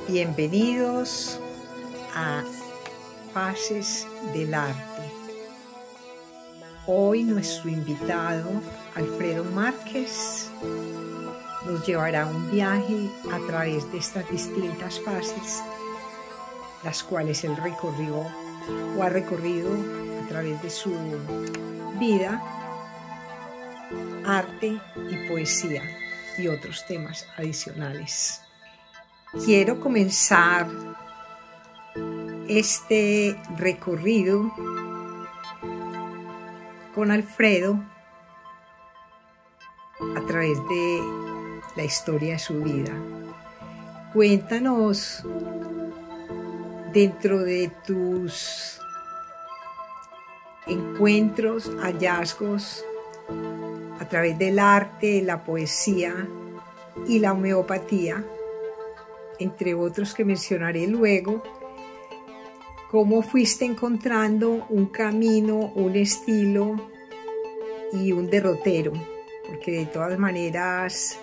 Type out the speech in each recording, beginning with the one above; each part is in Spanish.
Bienvenidos a Fases del Arte. Hoy nuestro invitado, Alfredo Márquez, nos llevará un viaje a través de estas distintas fases, las cuales él recorrió o ha recorrido a través de su vida, arte y poesía y otros temas adicionales. Quiero comenzar este recorrido con Alfredo a través de la historia de su vida. Cuéntanos, dentro de tus encuentros, hallazgos a través del arte, la poesía y la homeopatía, entre otros que mencionaré luego, cómo fuiste encontrando un camino, un estilo y un derrotero, porque de todas maneras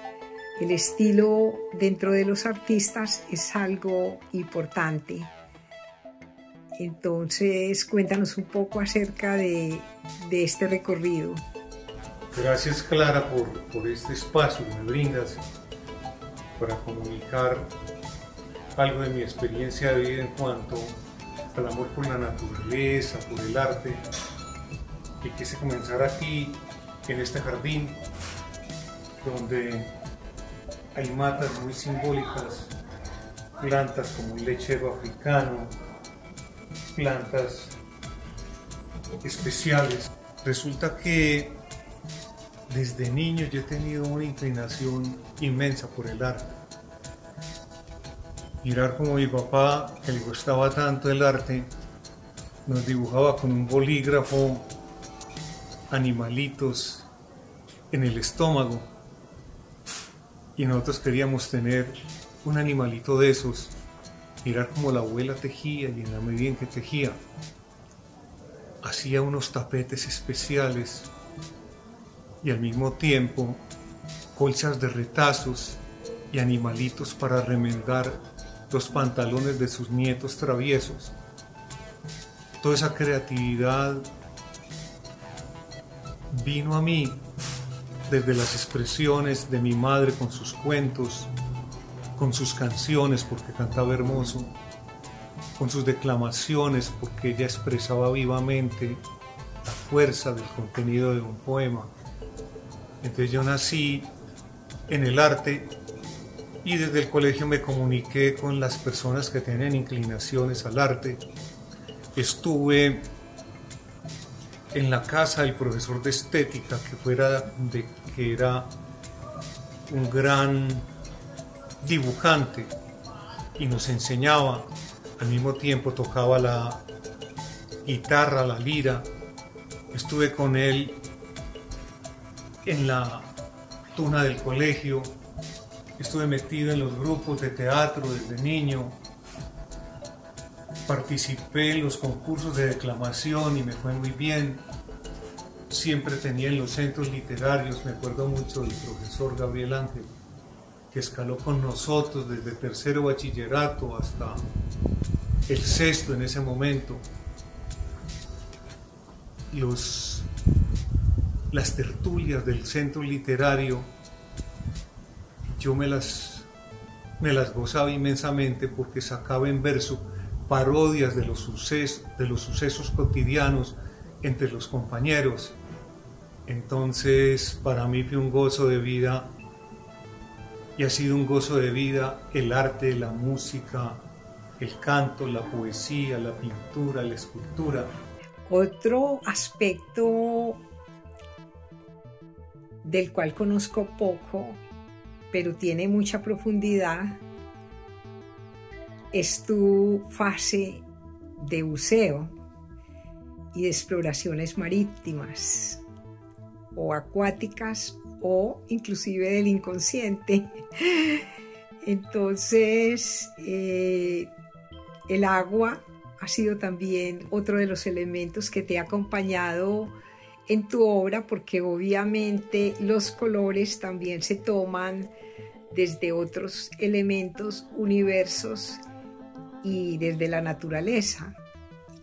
el estilo dentro de los artistas es algo importante. Entonces, cuéntanos un poco acerca de este recorrido. Gracias, Clara, por este espacio que me brindas para comunicar algo de mi experiencia de vida en cuanto al amor por la naturaleza, por el arte, y quise comenzar aquí, en este jardín, donde hay matas muy simbólicas, plantas como el lechero africano, plantas especiales. Resulta que desde niño yo he tenido una inclinación inmensa por el arte. Mirar como mi papá, que le gustaba tanto el arte, nos dibujaba con un bolígrafo animalitos en el estómago y nosotros queríamos tener un animalito de esos. Mirar como la abuela tejía y en la medida en que tejía hacía unos tapetes especiales y al mismo tiempo colchas de retazos y animalitos para remendar los pantalones de sus nietos traviesos. Toda esa creatividad vino a mí desde las expresiones de mi madre con sus cuentos, con sus canciones porque cantaba hermoso, con sus declamaciones porque ella expresaba vivamente la fuerza del contenido de un poema. Entonces yo nací en el arte y desde el colegio me comuniqué con las personas que tienen inclinaciones al arte. Estuve en la casa del profesor de estética que era un gran dibujante y nos enseñaba, al mismo tiempo tocaba la guitarra, la lira. Estuve con él en la tuna del colegio, estuve metido en los grupos de teatro desde niño, participé en los concursos de declamación y me fue muy bien. Siempre tenía en los centros literarios, me acuerdo mucho del profesor Gabriel Ángel, que escaló con nosotros desde tercero bachillerato hasta el sexto en ese momento. Las tertulias del centro literario, yo me las gozaba inmensamente porque sacaba en verso parodias de los sucesos cotidianos entre los compañeros. Entonces, para mí fue un gozo de vida y ha sido un gozo de vida el arte, la música, el canto, la poesía, la pintura, la escultura. Otro aspecto del cual conozco poco, pero tiene mucha profundidad, es tu fase de buceo y de exploraciones marítimas o acuáticas o inclusive del inconsciente. Entonces, el agua ha sido también otro de los elementos que te ha acompañado en tu obra, porque obviamente los colores también se toman desde otros elementos, universos y desde la naturaleza.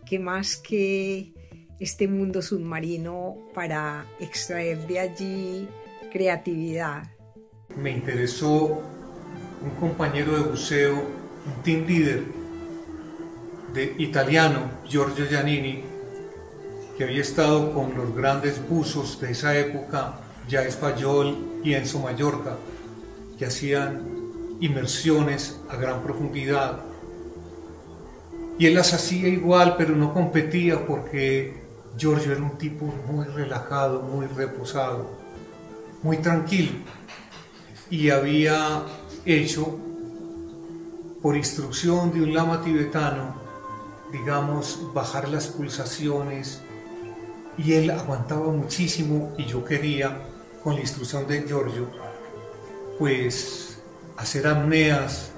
¿Qué más que este mundo submarino para extraer de allí creatividad? Me interesó un compañero de buceo, un team leader italiano, Giorgio Giannini, que había estado con los grandes buzos de esa época, Jacques Fayol y Enzo Mallorca, que hacían inmersiones a gran profundidad. Y él las hacía igual, pero no competía porque Giorgio era un tipo muy relajado, muy reposado, muy tranquilo. Y había hecho, por instrucción de un lama tibetano, digamos, bajar las pulsaciones, y él aguantaba muchísimo, y yo quería, con la instrucción de Giorgio, pues hacer apneas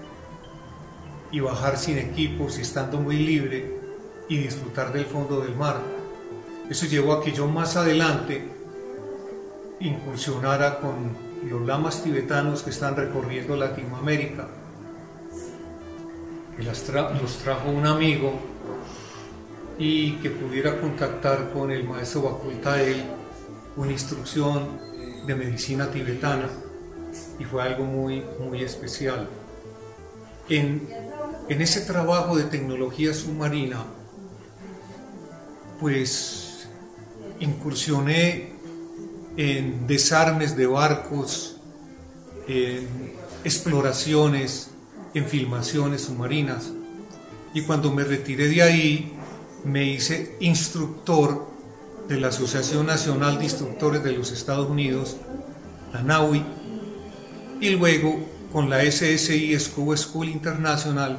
y bajar sin equipos y estando muy libre y disfrutar del fondo del mar. Eso llevó a que yo más adelante incursionara con los lamas tibetanos que están recorriendo Latinoamérica, que los trajo un amigo, y que pudiera contactar con el maestro Bakul Tael, una instrucción de medicina tibetana, y fue algo muy, muy especial. En ese trabajo de tecnología submarina, pues incursioné en desarmes de barcos, en exploraciones, en filmaciones submarinas, y cuando me retiré de ahí me hice instructor de la Asociación Nacional de Instructores de los Estados Unidos, la NAUI, y luego con la SSI Scuba School International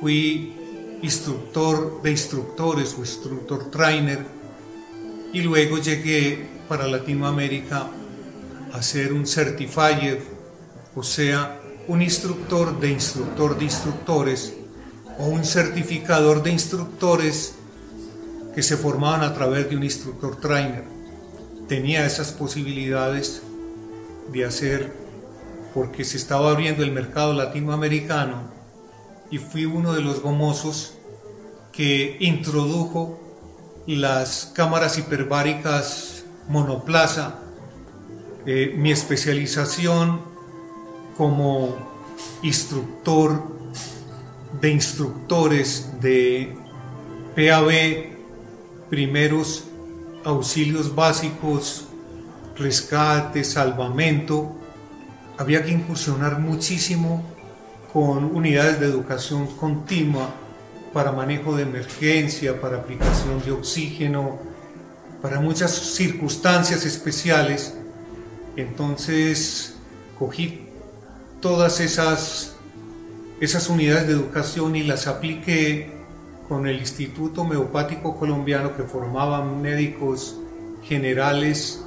fui instructor de instructores o instructor trainer, y luego llegué para Latinoamérica a ser un certifier, o sea, un instructor de instructores o un certificador de instructores que se formaban a través de un instructor trainer. Tenía esas posibilidades de hacer, porque se estaba abriendo el mercado latinoamericano, y fui uno de los gomosos que introdujo las cámaras hiperbáricas monoplaza. Mi especialización como instructor de instructores de PAB, primeros auxilios básicos, rescate, salvamento, había que incursionar muchísimo con unidades de educación continua para manejo de emergencia, para aplicación de oxígeno, para muchas circunstancias especiales. Entonces cogí todas esas unidades de educación y las apliqué con el Instituto Homeopático Colombiano, que formaban médicos generales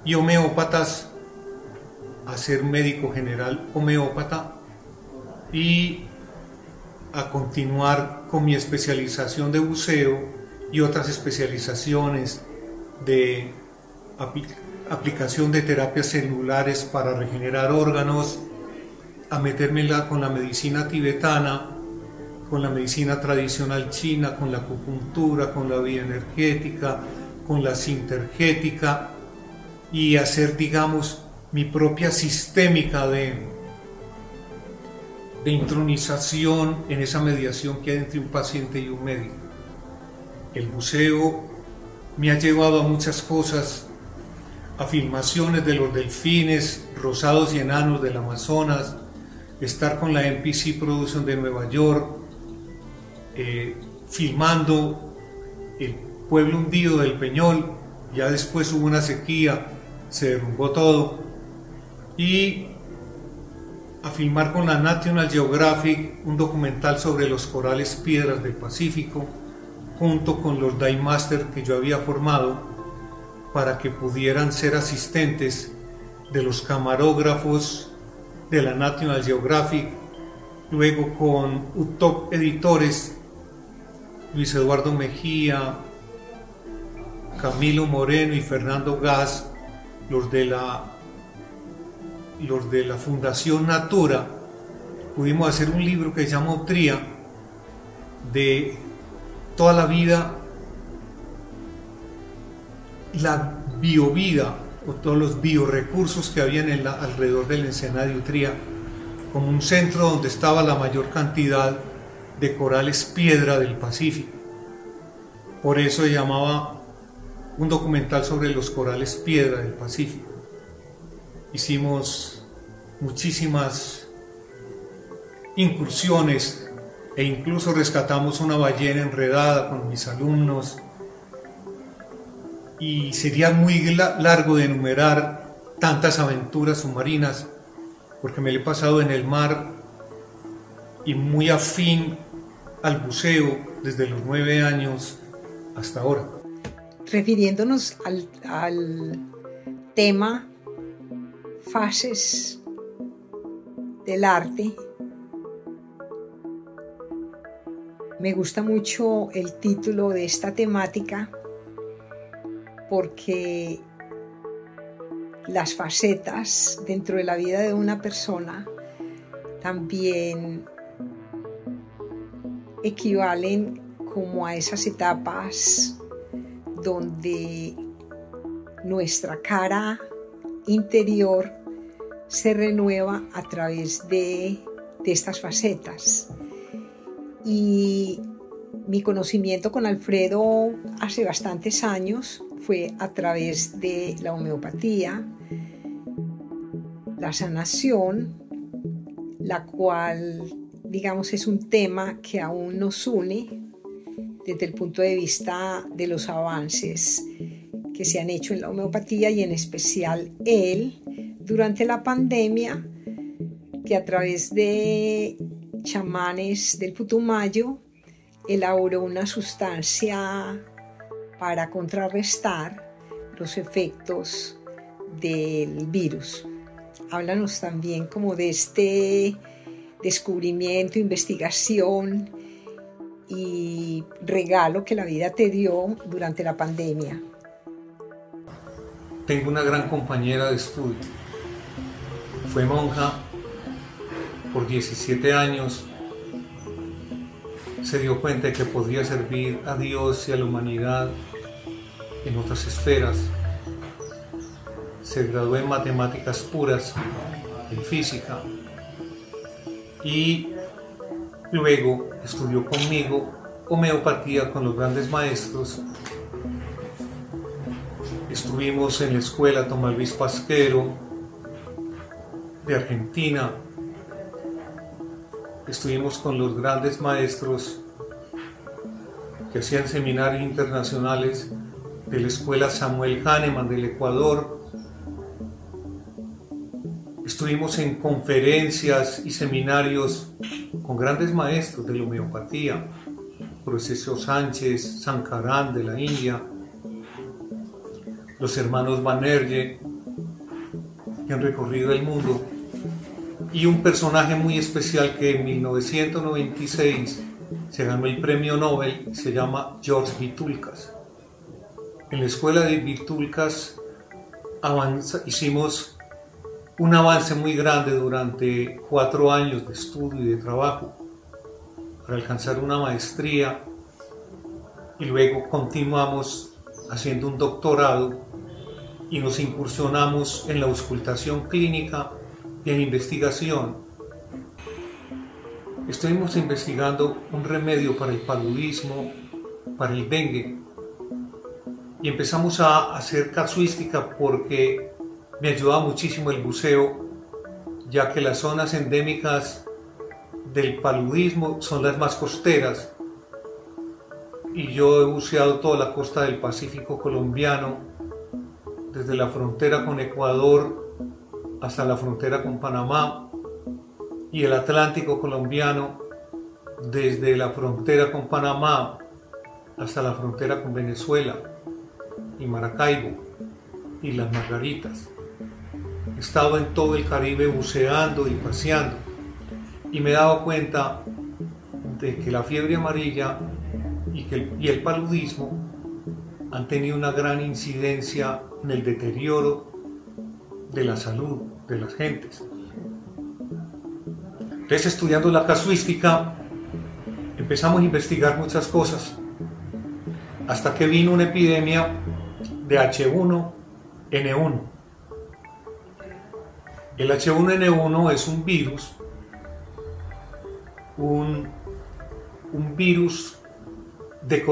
y homeópatas, a ser médico general homeópata, y a continuar con mi especialización de buceo y otras especializaciones de aplicación de terapias celulares para regenerar órganos, a meterme con la medicina tibetana, con la medicina tradicional china, con la acupuntura, con la bioenergética, con la sintergética, y hacer, digamos, mi propia sistémica de intronización en esa mediación que hay entre un paciente y un médico. El buceo me ha llevado a muchas cosas, a filmaciones de los delfines rosados y enanos del Amazonas, estar con la MPC Production de Nueva York, filmando el pueblo hundido del Peñol. Ya después hubo una sequía, se derrumbó todo, y a filmar con la National Geographic un documental sobre los corales piedras del Pacífico, junto con los Dive Master que yo había formado para que pudieran ser asistentes de los camarógrafos de la National Geographic. Luego con UTOP Editores, Luis Eduardo Mejía, Camilo Moreno y Fernando Gas, los de la los de la Fundación Natura, pudimos hacer un libro que se llama Utría, de toda la vida, la biovida o todos los biorecursos que habían alrededor de la ensenada de Utría, como un centro donde estaba la mayor cantidad de corales piedra del Pacífico. Por eso se llamaba un documental sobre los corales piedra del Pacífico. Hicimos muchísimas incursiones e incluso rescatamos una ballena enredada con mis alumnos, y sería muy largo de enumerar tantas aventuras submarinas, porque me lo he pasado en el mar y muy afín al buceo desde los 9 años hasta ahora. Refiriéndonos al tema fases del arte, me gusta mucho el título de esta temática, porque las facetas dentro de la vida de una persona también equivalen como a esas etapas donde nuestra cara interior se renueva a través de estas facetas. Y mi conocimiento con Alfredo hace bastantes años fue a través de la homeopatía, la sanación, la cual, digamos, es un tema que aún nos une desde el punto de vista de los avances que se han hecho en la homeopatía, y en especial él durante la pandemia, que a través de chamanes del Putumayo elaboró una sustancia para contrarrestar los efectos del virus. Háblanos también como de este descubrimiento, investigación y regalo que la vida te dio durante la pandemia. Tengo una gran compañera de estudio. Fue monja por 17 años. Se dio cuenta de que podía servir a Dios y a la humanidad en otras esferas. Se graduó en matemáticas puras, en física, y luego estudió conmigo homeopatía con los grandes maestros. Estuvimos en la escuela Tomás Luis Pasquero de Argentina. Estuvimos con los grandes maestros que hacían seminarios internacionales de la escuela Samuel Hahnemann del Ecuador. Estuvimos en conferencias y seminarios con grandes maestros de la homeopatía, Procesio Sánchez, Sankaran de la India, los hermanos Banerjee, que han recorrido el mundo, y un personaje muy especial que en 1996 se ganó el premio Nobel, se llama George Vitulcas. En la escuela de Vitulcas hicimos un avance muy grande durante 4 años de estudio y de trabajo para alcanzar una maestría, y luego continuamos haciendo un doctorado y nos incursionamos en la auscultación clínica y en investigación. Estuvimos investigando un remedio para el paludismo, para el dengue, y empezamos a hacer casuística porque me ayudaba muchísimo el buceo, ya que las zonas endémicas del paludismo son las más costeras, y yo he buceado toda la costa del Pacífico colombiano, desde la frontera con Ecuador hasta la frontera con Panamá, y el Atlántico colombiano desde la frontera con Panamá hasta la frontera con Venezuela y Maracaibo y las Margaritas. He estado en todo el Caribe buceando y paseando, y me he dado cuenta de que la fiebre amarilla y el paludismo han tenido una gran incidencia en el deterioro de la salud de las gentes. Entonces, estudiando la casuística, empezamos a investigar muchas cosas, hasta que vino una epidemia de H1N1. El H1N1 es un virus, un virus de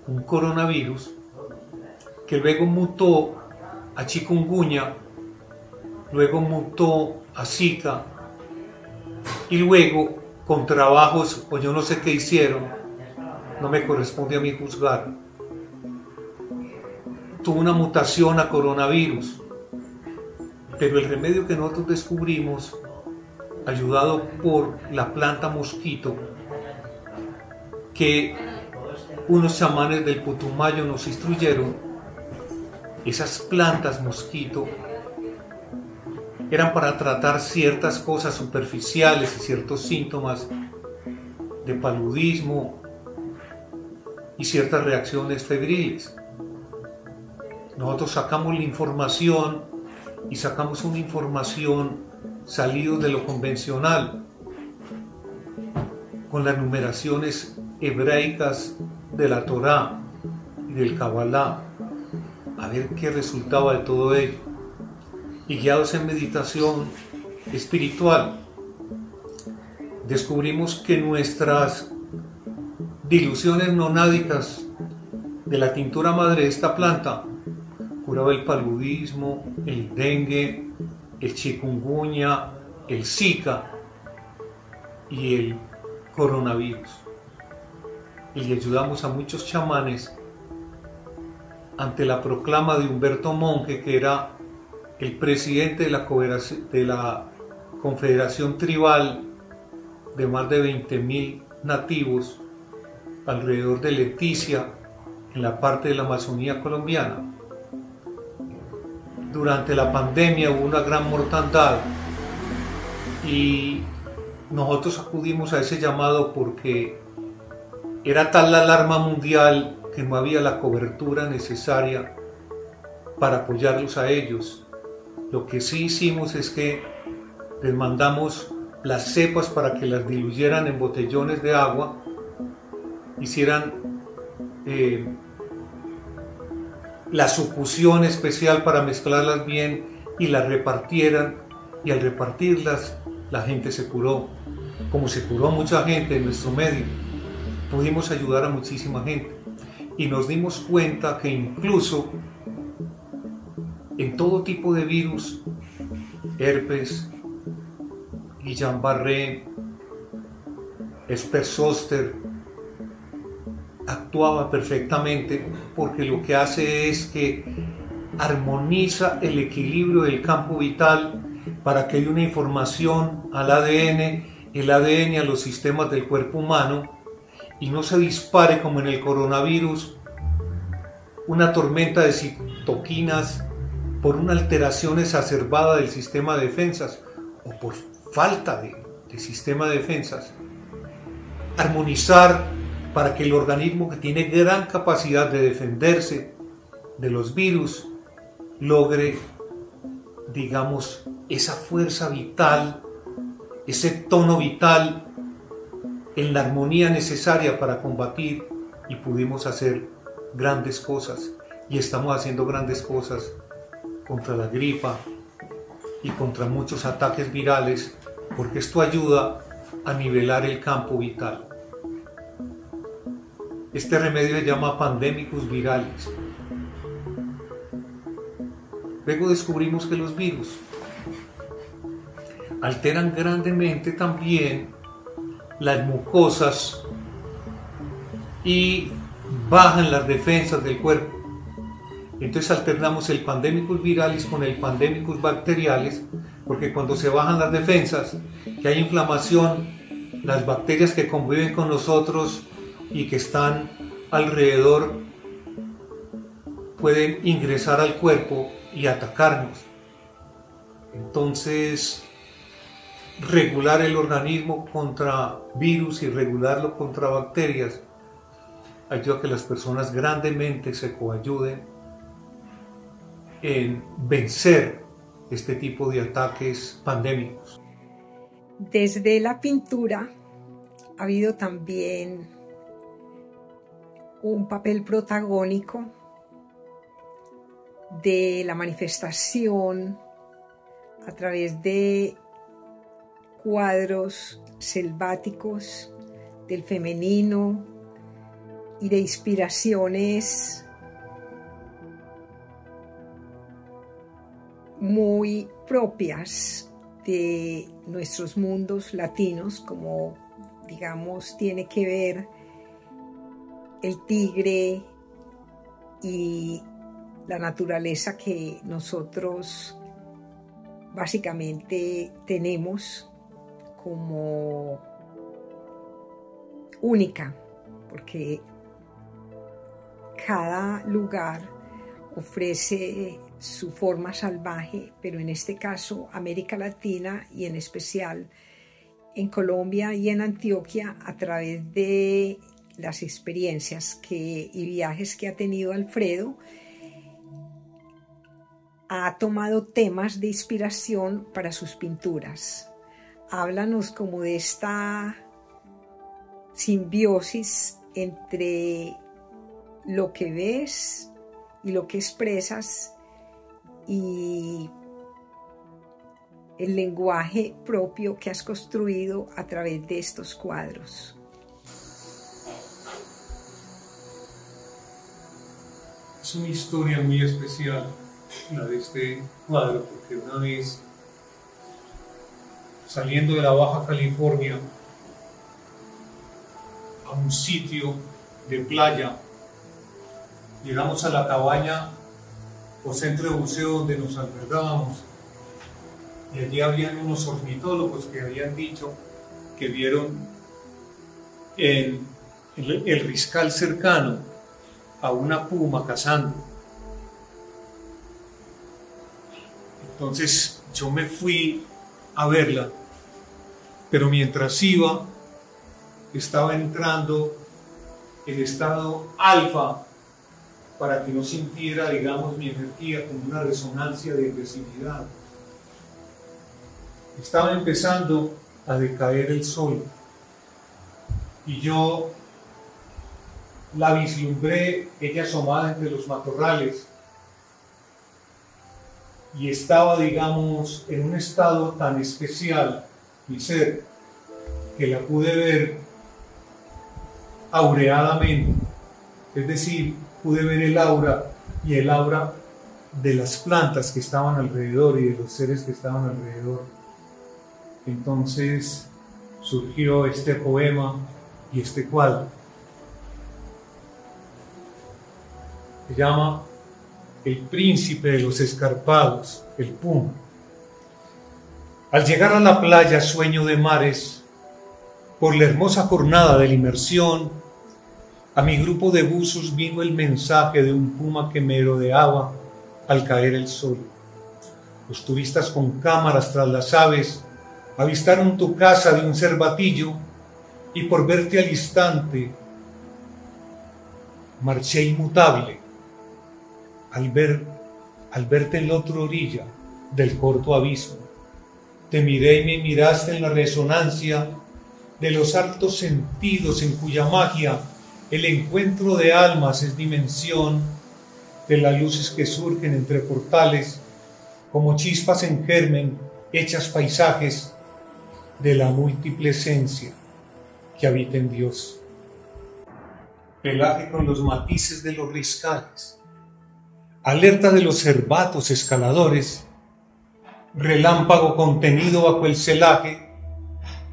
un coronavirus, que luego mutó a chikungunya, luego mutó a Zika, y luego, con trabajos, o yo no sé qué hicieron, no me corresponde a mí juzgar, tuvo una mutación a coronavirus. Pero el remedio que nosotros descubrimos, ayudado por la planta mosquito, que unos chamanes del Putumayo nos instruyeron, esas plantas mosquito eran para tratar ciertas cosas superficiales y ciertos síntomas de paludismo y ciertas reacciones febriles. Nosotros sacamos la información y sacamos una información salido de lo convencional, con las numeraciones hebraicas de la Torá y del Kabbalah, a ver qué resultaba de todo ello. Y guiados en meditación espiritual, descubrimos que nuestras diluciones nonádicas de la tintura madre de esta planta curaba el paludismo, el dengue, el chikungunya, el Zika y el coronavirus. Y le ayudamos a muchos chamanes ante la proclama de Humberto Monge, que era el presidente de la Confederación Tribal de más de 20.000 nativos alrededor de Leticia, en la parte de la Amazonía colombiana. Durante la pandemia hubo una gran mortandad y nosotros acudimos a ese llamado porque era tal la alarma mundial que no había la cobertura necesaria para apoyarlos a ellos. Lo que sí hicimos es que les mandamos las cepas para que las diluyeran en botellones de agua, hicieran la sucusión especial para mezclarlas bien y las repartieran, y al repartirlas la gente se curó, como se curó mucha gente en nuestro medio. Pudimos ayudar a muchísima gente y nos dimos cuenta que incluso en todo tipo de virus, herpes, Guillain-Barré, Esper-Zoster, actuaba perfectamente, porque lo que hace es que armoniza el equilibrio del campo vital para que haya una información al ADN, el ADN a los sistemas del cuerpo humano, y no se dispare como en el coronavirus una tormenta de citoquinas por una alteración exacerbada del sistema de defensas o por falta de sistema de defensas. Armonizar para que el organismo, que tiene gran capacidad de defenderse de los virus, logre, digamos, esa fuerza vital, ese tono vital en la armonía necesaria para combatir, y pudimos hacer grandes cosas, y estamos haciendo grandes cosas contra la gripa y contra muchos ataques virales, porque esto ayuda a nivelar el campo vital. Este remedio se llama Pandemicus viralis. Luego descubrimos que los virus alteran grandemente también las mucosas y bajan las defensas del cuerpo. Entonces alternamos el Pandemicus viralis con el Pandemicus bacterialis, porque cuando se bajan las defensas, que hay inflamación, las bacterias que conviven con nosotros y que están alrededor pueden ingresar al cuerpo y atacarnos. Entonces, regular el organismo contra virus y regularlo contra bacterias ayuda a que las personas grandemente se coayuden en vencer este tipo de ataques pandémicos? Desde la pintura ha habido también un papel protagónico de la manifestación a través de cuadros selváticos del femenino y de inspiraciones muy propias de nuestros mundos latinos, como digamos tiene que ver el tigre y la naturaleza que nosotros básicamente tenemos como única, porque cada lugar ofrece su forma salvaje, pero en este caso América Latina y en especial en Colombia y en Antioquia, a través de las experiencias y viajes que ha tenido Alfredo, ha tomado temas de inspiración para sus pinturas. Háblanos como de esta simbiosis entre lo que ves y lo que expresas y el lenguaje propio que has construido a través de estos cuadros. Es una historia muy especial la de este cuadro, porque una vez saliendo de la Baja California a un sitio de playa, llegamos a la cabaña o centro de buceo donde nos albergábamos, y allí habían unos ornitólogos que habían dicho que vieron en el riscal cercano a una puma cazando. Entonces yo me fui a verla, pero mientras iba estaba entrando en estado alfa para que no sintiera, digamos, mi energía como una resonancia de agresividad. Estaba empezando a decaer el sol y yo la vislumbré, ella asomada entre los matorrales, y estaba, digamos, en un estado tan especial, mi ser, que la pude ver aureadamente, es decir, pude ver el aura y el aura de las plantas que estaban alrededor y de los seres que estaban alrededor. Entonces surgió este poema y este cuadro. Se llama El príncipe de los escarpados, el puma. Al llegar a la playa sueño de mares, por la hermosa jornada de la inmersión, a mi grupo de buzos vino el mensaje de un puma que merodeaba al caer el sol. Los turistas con cámaras tras las aves avistaron tu casa de un cervatillo y por verte al instante marché inmutable al verte en la otra orilla del corto abismo. Te miré y me miraste en la resonancia de los altos sentidos en cuya magia el encuentro de almas es dimensión de las luces que surgen entre portales como chispas en germen hechas paisajes de la múltiple esencia que habita en Dios. Pelaje con los matices de los riscales, alerta de los cervatos escaladores, relámpago contenido bajo el celaje,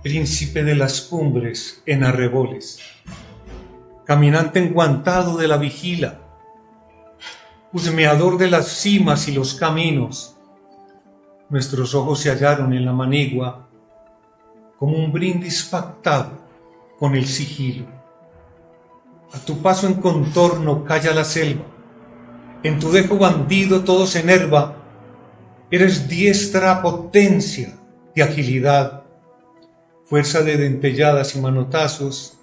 príncipe de las cumbres en arreboles, caminante enguantado de la vigila, husmeador de las cimas y los caminos. Nuestros ojos se hallaron en la manigua como un brindis pactado con el sigilo. A tu paso en contorno calla la selva, en tu dejo bandido todo se enerva. Eres diestra potencia y agilidad, fuerza de dentelladas y manotazos,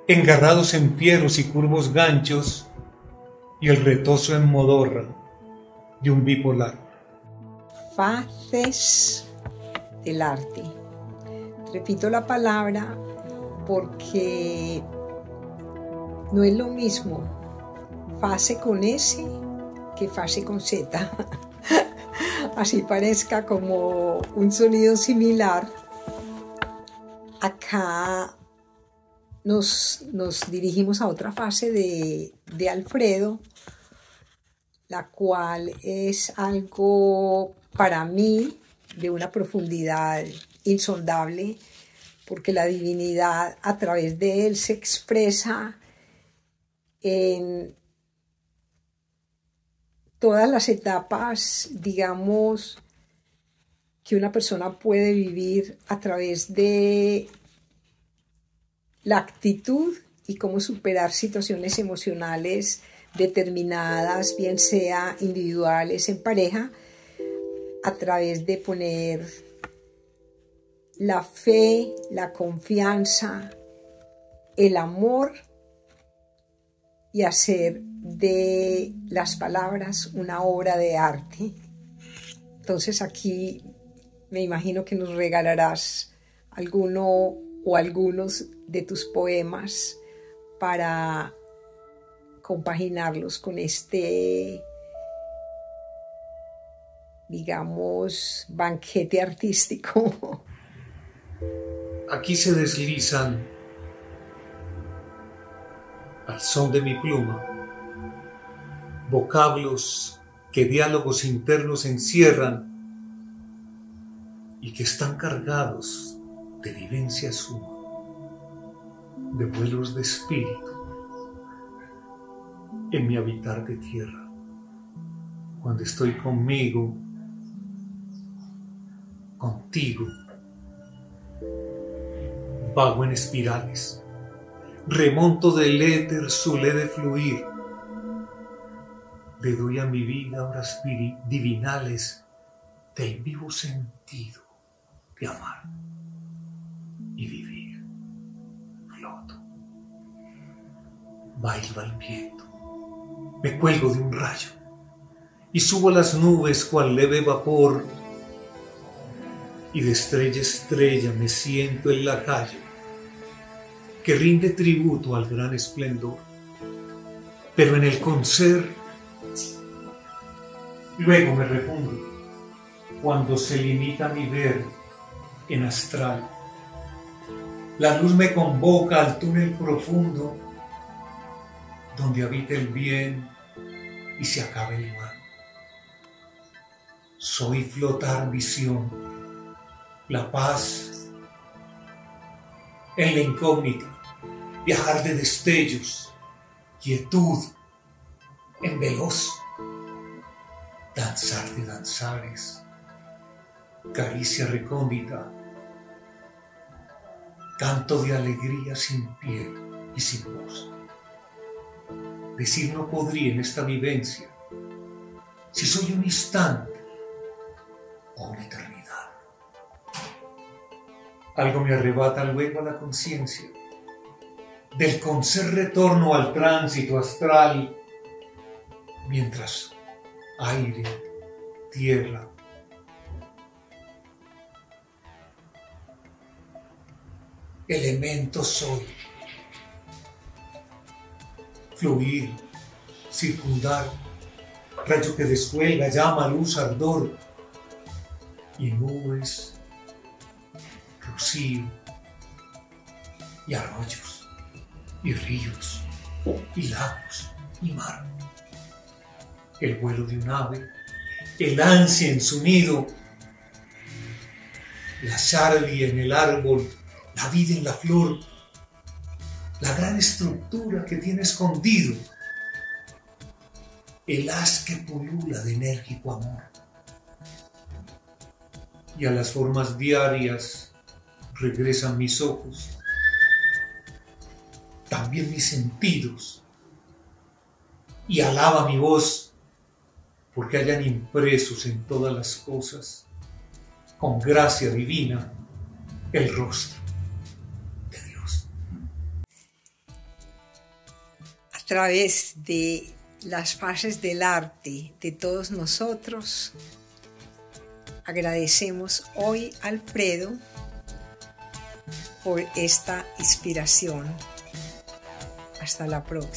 engarrados en fieros y curvos ganchos, y el retozo en modorra de un bipolar. fases del arte. Repito la palabra porque no es lo mismo fase con S que fase con Z. Así parezca como un sonido similar. Acá nos dirigimos a otra fase de Alfredo, la cual es algo para mí de una profundidad insondable, porque la divinidad a través de él se expresa en todas las etapas, digamos, que una persona puede vivir a través de la actitud y cómo superar situaciones emocionales determinadas, bien sea individuales, en pareja, a través de poner la fe, la confianza, el amor y hacer de las palabras una obra de arte. Entonces aquí me imagino que nos regalarás alguno o algunos de tus poemas para compaginarlos con este, digamos, banquete artístico. Aquí se deslizan al son de mi pluma vocablos que diálogos internos encierran y que están cargados de vivencia suma, de vuelos de espíritu en mi habitar de tierra. Cuando estoy conmigo, contigo, vago en espirales, remonto del éter su leve fluir, le doy a mi vida horas divinales del vivo sentido de amar y vivir. Floto, bailo al viento, me cuelgo de un rayo y subo a las nubes cual leve vapor, y de estrella a estrella me siento el lacayo que rinde tributo al gran esplendor, pero en el concer luego me refundo cuando se limita mi ver en astral. La luz me convoca al túnel profundo donde habita el bien y se acaba el mal. Soy flotar visión, la paz en la incógnita, viajar de destellos, quietud en veloz, danzar de danzares, caricia recóndita, canto de alegría sin piel y sin voz. Decir no podría en esta vivencia si soy un instante o una eternidad. Algo me arrebata luego a la conciencia, del concer retorno al tránsito astral, mientras aire, tierra, elemento soy, fluir, circundar, rayo que descuelga, llama, luz, ardor, y nubes, rocío, y arroyos, y ríos, y lagos, y mar. El vuelo de un ave, el ansia en su nido, la savia en el árbol, la vida en la flor, la gran estructura que tiene escondido, el haz que pulula de enérgico amor. Y a las formas diarias regresan mis ojos, también mis sentidos, y alaba mi voz, porque hayan impresos en todas las cosas, con gracia divina, el rostro de Dios. A través de las fases del arte de todos nosotros, Agradecemos hoy a Alfredo por esta inspiración. Hasta la próxima.